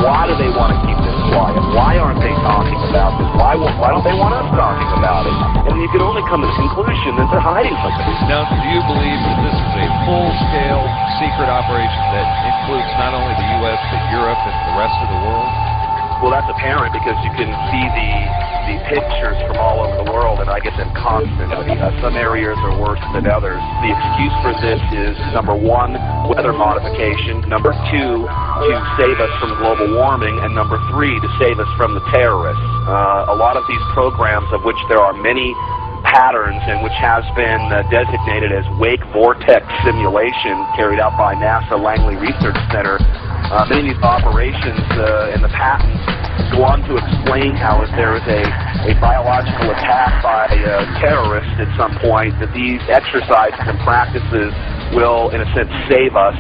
Why do they want to keep this quiet? Why aren't they talking about this? Why don't they want us talking about it? And you can only come to the conclusion that they're hiding something. Now, do you believe that this is a full-scale secret operation that includes not only the U.S. but Europe and the rest of the world? Well, that's apparent because you can see the pictures from all over the world, and I get them constantly. Some areas are worse than others. The excuse for this is, number one, weather modification, number two, to save us from global warming, and number three, to save us from the terrorists. A lot of these programs, of which there are many patterns and which has been designated as wake vortex simulation carried out by NASA Langley Research Center, many of these operations and the patents go on to explain how if there is a biological attack by terrorists at some point, that these exercises and practices will, in a sense, save us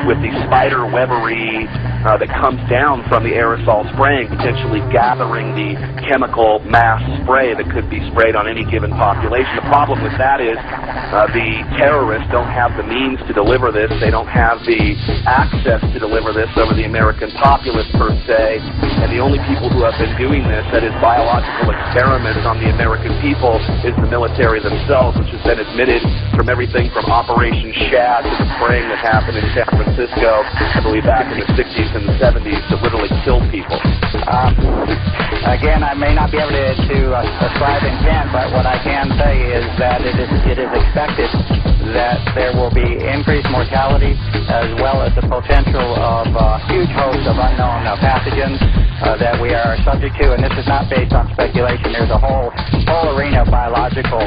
with the spider webbery that comes down from the aerosol spraying, potentially gathering the chemical mass spray that could be sprayed on any given population. The problem with that is the terrorists don't have the means to deliver this. They don't have the access to deliver this over the American populace, per se, and the only people who have been doing this, that is biological experiments on the American people, is the military themselves, which has been admitted from everything from Operation Shad to the spraying that happened in San Francisco, I believe back in the 60s and the 70s, to literally kill people. Again, I may not be able to ascribe intent, but what I can say is that it is expected that there will be increased mortality as well as the potential of a huge host of unknown pathogens that we are subject to, and this is not based on speculation. There's a whole arena of biological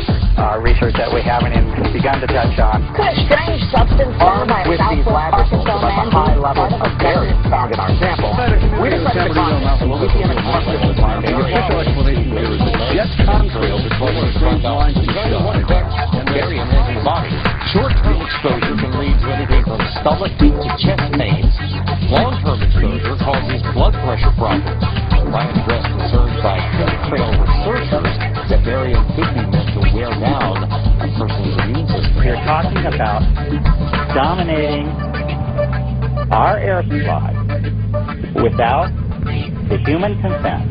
research that we haven't even begun to touch on. Could a strange substance found by a Southwest Arkansas man high levels of variants found in our sample? We decided to contact the Louisiana Department of Environment. The official explanation here is that jet contrails are causing strange lines to show and variants in the body. Short-term exposure can lead to anything from stomach to chest pains. Long-term exposure causes blood pressure problems. Ryan addressed concerns by chemtrail researchers that variant could be meant to wear down a person's immune system. We're talking about dominating our air supply without the human consent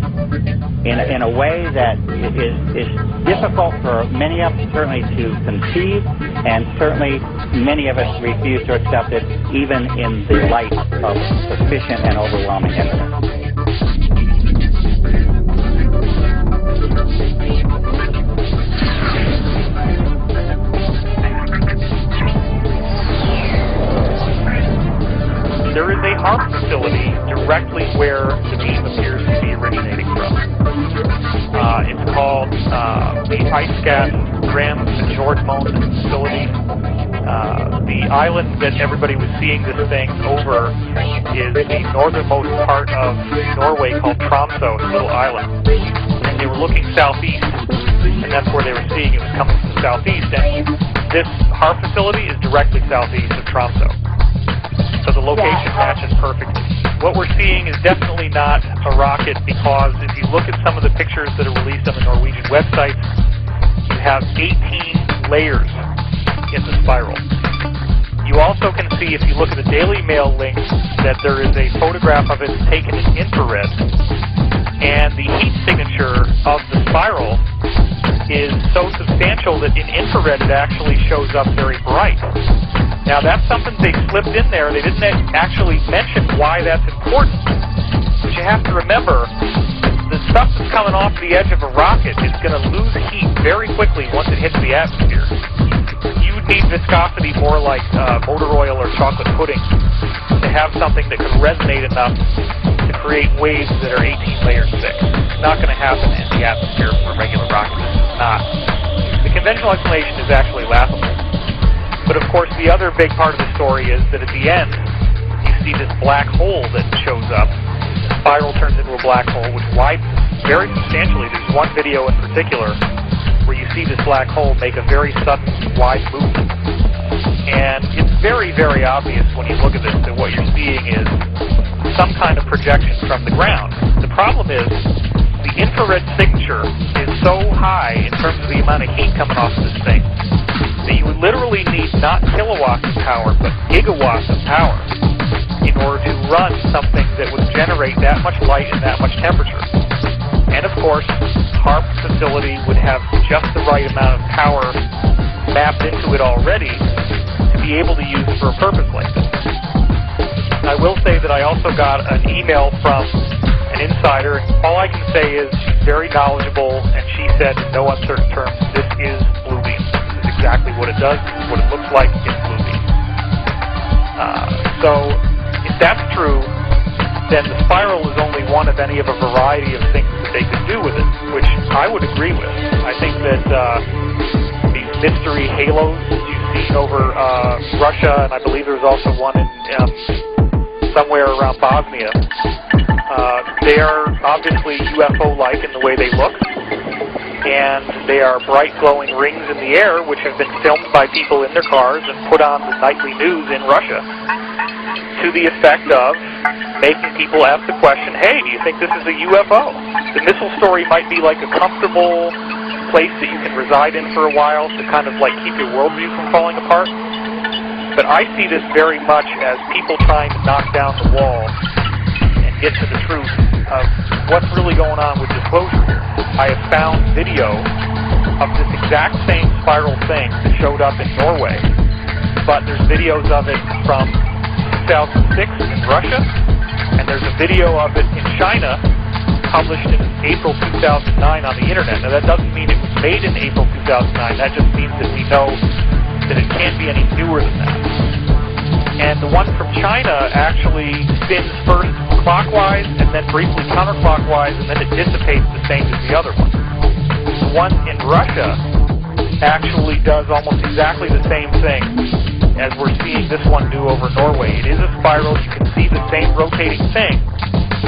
in a way that is difficult for many of us certainly to conceive, and certainly many of us refuse to accept it even in the light of sufficient and overwhelming evidence. There is a HAARP facility directly where the beam appears to be originating from. It's called the ISCAT Graham and George Moen facility. The island that everybody was seeing this thing over is the northernmost part of Norway called Tromsø, a little island. And they were looking southeast, and that's where they were seeing it was coming from the southeast. And this HAARP facility is directly southeast of Tromsø. So the location matches perfectly. What we're seeing is definitely not a rocket, because if you look at some of the pictures that are released on the Norwegian websites, you have 18 layers in the spiral. You also can see, if you look at the Daily Mail link, that there is a photograph of it taken in infrared, and the heat signature of the spiral is so substantial that in infrared it actually shows up very bright. Now, that's something they slipped in there. They didn't actually mention why that's important. But you have to remember, the stuff that's coming off the edge of a rocket is going to lose heat very quickly once it hits the atmosphere. You would need viscosity more like motor oil or chocolate pudding to have something that can resonate enough to create waves that are 18 layers thick. It's not going to happen in the atmosphere from a regular rocket. It's not. The conventional explanation is actually laughable. But of course, the other big part of the story is that at the end, you see this black hole that shows up. The spiral turns into a black hole, which widens very substantially. There's one video in particular see this black hole make a very sudden, wide movement. And it's very, very obvious when you look at this that what you're seeing is some kind of projection from the ground. The problem is the infrared signature is so high in terms of the amount of heat coming off of this thing that you would literally need not kilowatts of power, but gigawatts of power in order to run something that would generate that much light and that much temperature. And of course, HAARP facility would have just the right amount of power mapped into it already to be able to use for a purpose like this. I will say that I also got an email from an insider. All I can say is she's very knowledgeable, and she said in no uncertain terms, this is blue beam. This is exactly what it does, what it looks like, it's blue beam. So if that's true, then the spiral is only one of any of a variety of things that they could do with it, which I would agree with. I think that these mystery halos that you've seen over Russia, and I believe there was also one in somewhere around Bosnia, they are obviously UFO-like in the way they look, and they are bright glowing rings in the air which have been filmed by people in their cars and put on the nightly news in Russia to the effect of making people ask the question, hey, do you think this is a UFO? The missile story might be like a comfortable place that you can reside in for a while to kind of like keep your worldview from falling apart. But I see this very much as people trying to knock down the wall and get to the truth of what's really going on with disclosure here. I have found video of this exact same spiral thing that showed up in Norway, but there's videos of it from 2006 in Russia, and there's a video of it in China published in April 2009 on the internet. Now that doesn't mean it was made in April 2009, that just means that we know that it can't be any newer than that. And the one from China actually spins first clockwise and then briefly counterclockwise, and then it dissipates the same as the other one. The one in Russia actually does almost exactly the same thing as we're seeing this one do over Norway. It is a spiral, you can see the same rotating thing,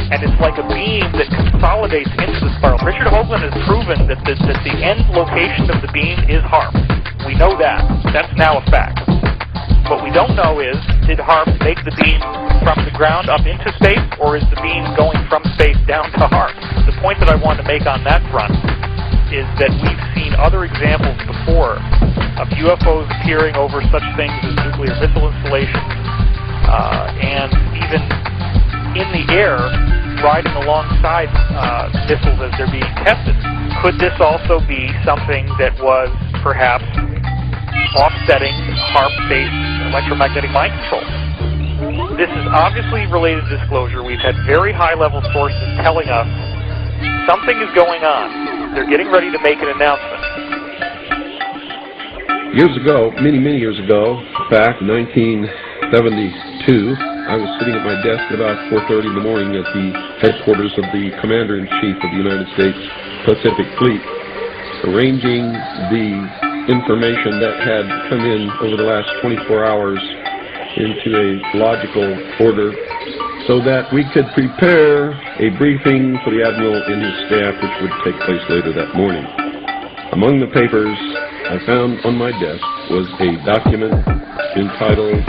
and it's like a beam that consolidates into the spiral. Richard Hoagland has proven that the end location of the beam is HAARP. We know that. That's now a fact. What we don't know is, did HAARP make the beam from the ground up into space, or is the beam going from space down to HAARP? The point that I want to make on that front is that we've seen other examples before of UFOs appearing over such things as nuclear missile installations, and even in the air, riding alongside missiles as they're being tested. Could this also be something that was perhaps offsetting HAARP-based electromagnetic mind control? This is obviously related to disclosure. We've had very high-level sources telling us something is going on. They're getting ready to make an announcement. Years ago, many years ago, back in 1972, I was sitting at my desk at about 4:30 in the morning at the headquarters of the Commander-in-Chief of the United States Pacific Fleet, arranging the information that had come in over the last 24 hours into a logical order so that we could prepare a briefing for the Admiral and his staff, which would take place later that morning. Among the papers I found on my desk was a document entitled